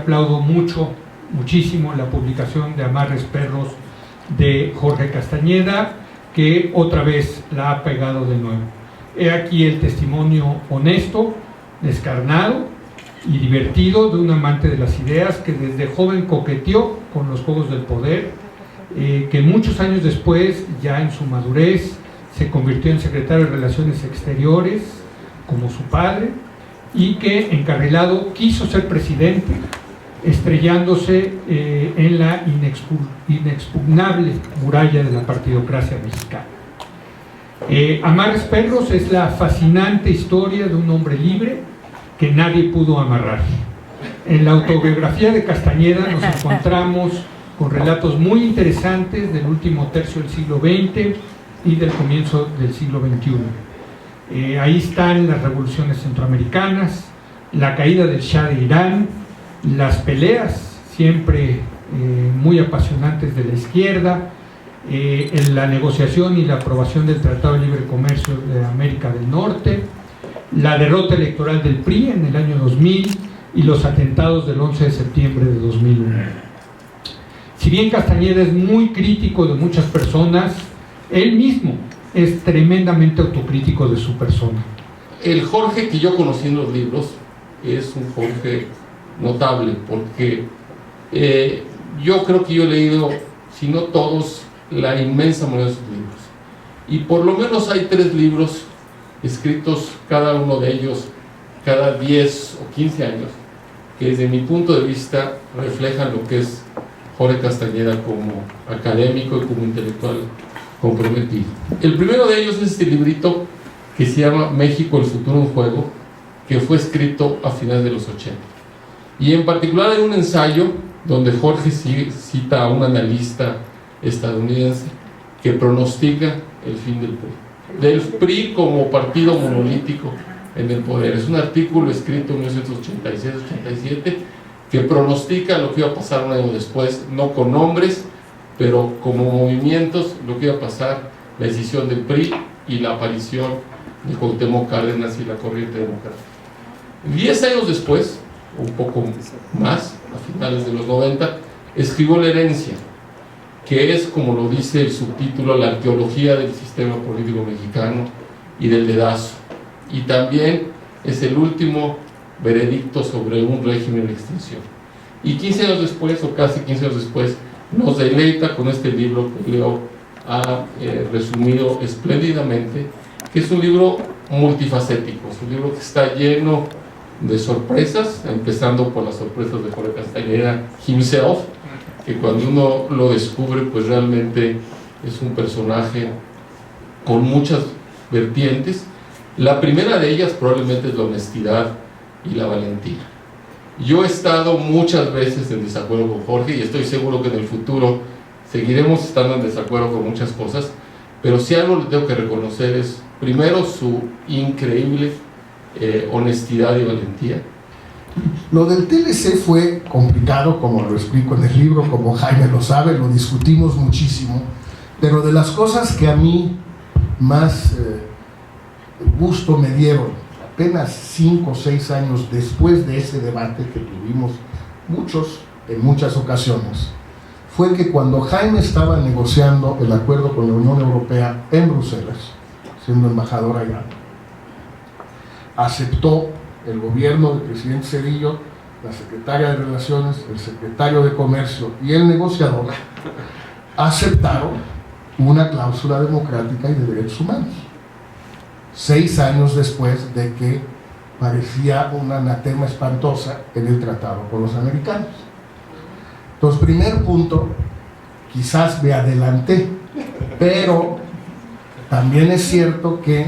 aplaudo muchísimo la publicación de Amarres Perros de Jorge Castañeda, que otra vez la ha pegado de nuevo. He aquí el testimonio honesto, descarnado y divertido de un amante de las ideas que desde joven coqueteó con los juegos del poder, que muchos años después, ya en su madurez, se convirtió en secretario de Relaciones Exteriores, como su padre, y que encarrilado quiso ser presidente, estrellándose en la inexpugnable muralla de la partidocracia mexicana. Amarres Perros es la fascinante historia de un hombre libre que nadie pudo amarrar. En la autobiografía de Castañeda nos encontramos con relatos muy interesantes del último tercio del siglo XX y del comienzo del siglo XXI. Ahí están las revoluciones centroamericanas, la caída del Shah de Irán, las peleas siempre muy apasionantes de la izquierda, en la negociación y la aprobación del Tratado de Libre Comercio de América del Norte, la derrota electoral del PRI en el año 2000 y los atentados del 11 de septiembre de 2001. Si bien Castañeda es muy crítico de muchas personas, él mismo es tremendamente autocrítico de su persona. El Jorge que yo conocí en los libros es un Jorge notable, porque yo creo que yo he leído, si no todos, la inmensa mayoría de sus libros, y por lo menos hay 3 libros escritos, cada uno de ellos cada 10 o 15 años, que desde mi punto de vista reflejan lo que es Jorge Castañeda como académico y como intelectual comprometido. El primero de ellos es este librito que se llama México, el futuro en juego, que fue escrito a finales de los 80, y en particular hay un ensayo donde Jorge cita a un analista estadounidense que pronostica el fin del PRI como partido monolítico en el poder. Es un artículo escrito en 1986-87 que pronostica lo que iba a pasar un año después, no con nombres, pero como movimientos, lo que iba a pasar, la decisión del PRI y la aparición de Cuauhtémoc Cárdenas y la corriente democrática. 10 años después, un poco más, a finales de los 90, escribió La herencia, que es, como lo dice el subtítulo, la arqueología del sistema político mexicano y del dedazo, y también es el último veredicto sobre un régimen en extinción. Y 15 años después, o casi 15 años después, nos deleita con este libro que Leo ha resumido espléndidamente, que es un libro multifacético, es un libro que está lleno de sorpresas, empezando por las sorpresas de Jorge Castañeda himself, que cuando uno lo descubre, pues realmente es un personaje con muchas vertientes. La primera de ellas probablemente es la honestidad y la valentía. Yo he estado muchas veces en desacuerdo con Jorge, y estoy seguro que en el futuro seguiremos estando en desacuerdo con muchas cosas, pero si algo le tengo que reconocer es, primero, su increíble honestidad y valentía. Lo del TLC fue complicado, como lo explico en el libro, como Jaime lo sabe, lo discutimos muchísimo, pero de las cosas que a mí más gusto me dieron, apenas 5 o 6 años después de ese debate que tuvimos muchos en muchas ocasiones, fue que cuando Jaime estaba negociando el acuerdo con la Unión Europea en Bruselas, siendo embajador allá, aceptó el gobierno del presidente Zedillo, la secretaria de Relaciones, el secretario de Comercio y el negociador aceptaron una cláusula democrática y de derechos humanos, 6 años después de que parecía una anatema espantosa en el tratado con los americanos. Entonces, primer punto, quizás me adelanté, pero también es cierto que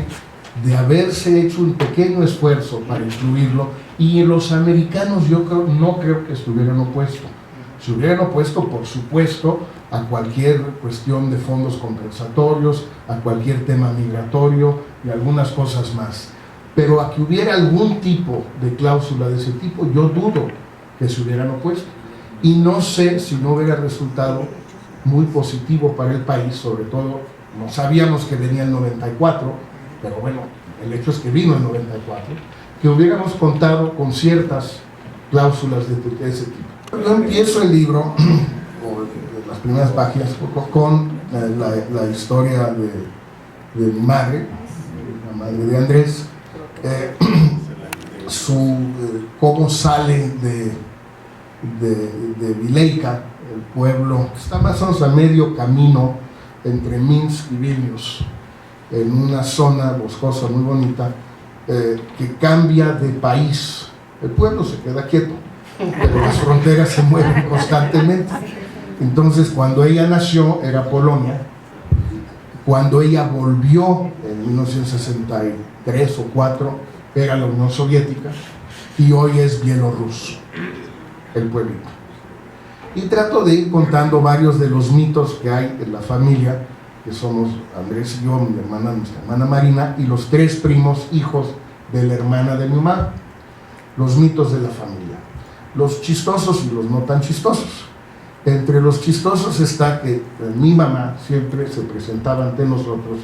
de haberse hecho un pequeño esfuerzo para incluirlo, y los americanos no creo que estuvieran opuestos. Se hubieran opuesto, por supuesto, a cualquier cuestión de fondos compensatorios, a cualquier tema migratorio y algunas cosas más. Pero a que hubiera algún tipo de cláusula de ese tipo, yo dudo que se hubieran opuesto. Y no sé si no hubiera resultado muy positivo para el país, sobre todo, no sabíamos que venía el 94, pero bueno, el hecho es que vino el 94, que hubiéramos contado con ciertas cláusulas de ese tipo. Yo empiezo el libro, o las primeras páginas, con la historia de mi madre, la madre de Andrés, cómo sale de Vileica, el pueblo que está más o menos a medio camino entre Minsk y Vilnius, en una zona boscosa muy bonita, que cambia de país. El pueblo se queda quieto, pero las fronteras se mueven constantemente. Entonces, cuando ella nació era Polonia, cuando ella volvió en 1963 o 4 era la Unión Soviética, y hoy es Bielorrusia, el pueblito. Y trato de ir contando varios de los mitos que hay en la familia, que somos Andrés y yo, mi hermana, nuestra hermana Marina, y los 3 primos hijos de la hermana de mi mamá. Los mitos de la familia, los chistosos y los no tan chistosos. Entre los chistosos está que mi mamá siempre se presentaba ante nosotros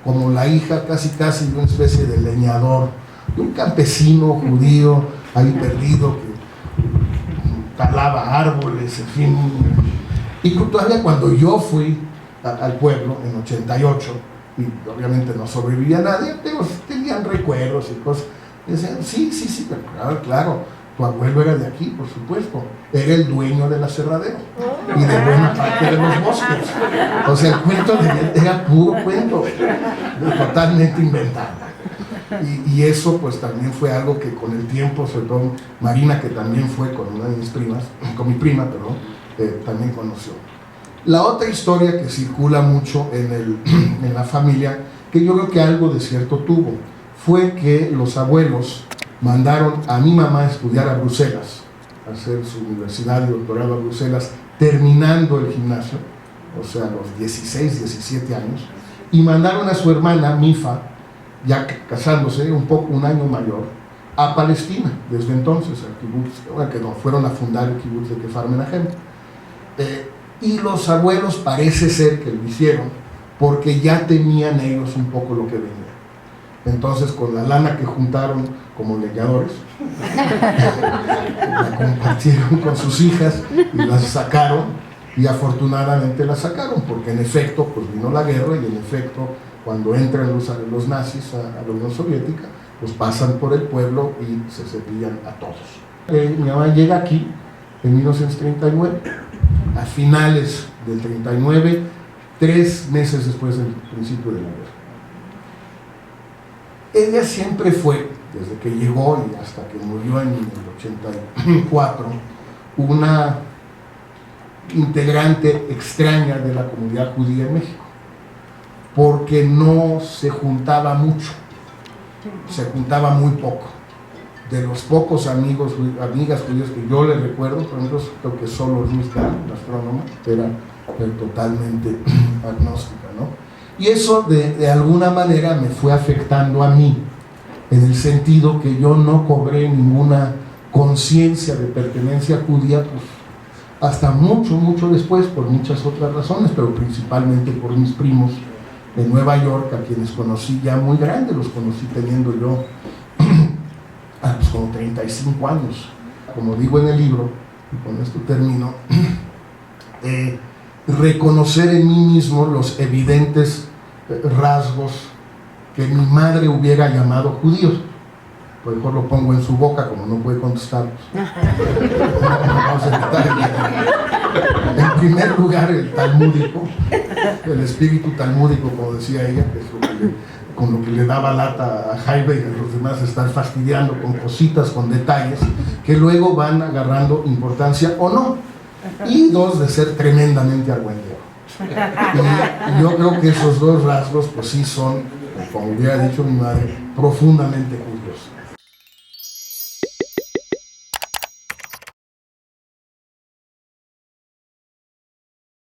como la hija casi de una especie de leñador, de un campesino judío ahí perdido que talaba árboles, en fin. Y todavía cuando yo fui al pueblo en 88, y obviamente no sobrevivía nadie, pero tenían recuerdos y cosas, y decían, sí, claro, tu abuelo era de aquí, por supuesto, era el dueño del aserradero y de buena parte de los bosques. O sea, el cuento de él era puro cuento, totalmente inventado. Y eso pues también fue algo que con el tiempo, sobre todo Marina, que también fue con una de mis primas, con mi prima, también conoció. La otra historia que circula mucho en la familia, que yo creo que algo de cierto tuvo, fue que los abuelos mandaron a mi mamá a estudiar a Bruselas, a hacer su universidad y doctorado a Bruselas, terminando el gimnasio, o sea, a los 16, 17 años, y mandaron a su hermana, Mifa, ya casándose, un año mayor, a Palestina, desde entonces, al kibbutz, que no, fueron a fundar el kibbutz de Kfar Menahem. Y los abuelos parece ser que lo hicieron porque ya tenían ellos un poco lo que venía. Entonces, con la lana que juntaron como leñadores, la compartieron con sus hijas y las sacaron, y afortunadamente las sacaron, porque en efecto, pues vino la guerra, y en efecto, cuando entran los nazis a la Unión Soviética, pues pasan por el pueblo y se cepillan a todos. Mi mamá llega aquí en 1939, a finales del 39, 3 meses después del principio de la guerra. Ella siempre fue, desde que llegó y hasta que murió en el 84, una integrante extraña de la comunidad judía en México, porque no se juntaba mucho, se juntaba muy poco. De los pocos amigas judíos que yo le recuerdo, por ejemplo, creo que solo Luis Gall, la astrónoma, era totalmente agnóstica, ¿no? Y eso de alguna manera me fue afectando a mí, en el sentido que yo no cobré ninguna conciencia de pertenencia judía, pues, hasta mucho después, por muchas otras razones, pero principalmente por mis primos de Nueva York, a quienes conocí ya muy grandes, los conocí teniendo yo pues como 35 años. Como digo en el libro, y con esto termino, reconocer en mí mismo los evidentes rasgos que mi madre hubiera llamado judíos. Por mejor lo pongo en su boca, como no puede contestar. Vamos a quitar en primer lugar, el talmúdico, el espíritu talmúdico, como decía ella, que es con lo que le daba lata a Jaime y a los demás, estar fastidiando con cositas, con detalles, que luego van agarrando importancia o no. Y 2, de ser tremendamente argüendero. Y yo creo que esos 2 rasgos, pues sí son, como hubiera dicho mi madre, profundamente judíos.